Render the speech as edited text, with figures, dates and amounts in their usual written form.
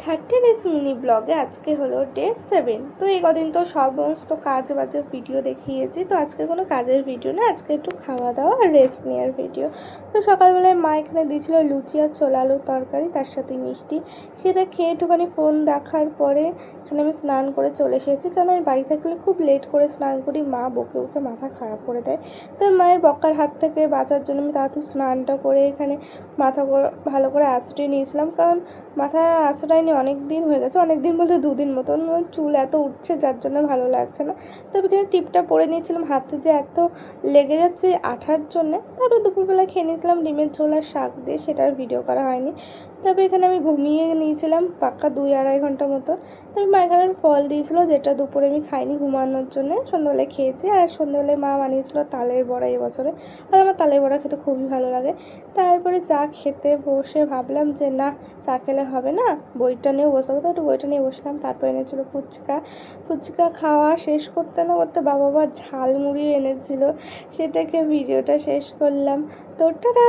30 days mini ব্লগে আজকে হলো ডে 7। তো এই কদিন তো সমস্ত কাজ বাজে ভিডিও দেখিয়েছি, তো আজকে কোনো কাজের ভিডিও না, আজকে একটু খাওয়া দাওয়া আর রেস্ট নেওয়ার ভিডিও। তো সকালবেলায় মা এখানে দিয়েছিল লুচি আর ছোলা আলুর তরকারি, তার সাথে মিষ্টি। সেটা খেয়ে একটুখানি ফোন দেখার পরে এখানে আমি স্নান করে চলে এসেছি, কারণ আমি বাড়ি থাকলে খুব লেট করে স্নান করি, মা বকে বকে মাথা খারাপ করে দেয়। তো মায়ের বকার হাত থেকে বাঁচার জন্য আমি তাড়াতাড়ি স্নানটা করে এখানে মাথা ভালো করে আঁচড়ে নিয়েছিলাম, কারণ মাথা আঁচড়ায়নি অনেক দিন হয়ে গেছে, অনেক দিন বলতে 2 দিন মতন। চুল এত উঠছে যার জন্য ভালো লাগছে না। তবে এখানে টিপটা পরে নিয়েছিলাম, হাতে যে এত লেগে যাচ্ছে আঠার জন্যে। তারপর দুপুরবেলা খেয়ে নিয়েছিলাম ডিমের ঝোল আর শাক দিয়ে, সেটার ভিডিও করা হয়নি। তবে এখানে আমি ঘুমিয়ে নিয়েছিলাম পাক্কা 2-2.5 ঘন্টা মতো। তারপর মা এখানে ফল দিয়েছিল, যেটা দুপুরে আমি খাইনি ঘুমানোর জন্য, সন্ধ্যাবেলায় খেয়েছি। আর সন্ধ্যাবেলায় মা বানিয়েছিল তালের বড়া এবছরে, আর আমার তালের বড়া খেতে খুবই ভালো লাগে। তারপরে চা খেতে বসে ভাবলাম যে না, চা খেলে হবে না, বইটা নিয়েও বসে তো একটু বইটা নিয়ে বসলাম। তারপর এনেছিল ফুচকা। ফুচকা খাওয়া শেষ করতে না করতে বাবা আবার ঝালমুড়ি এনেছিল, সেটাকে ভিডিওটা শেষ করলাম। তো টাটা।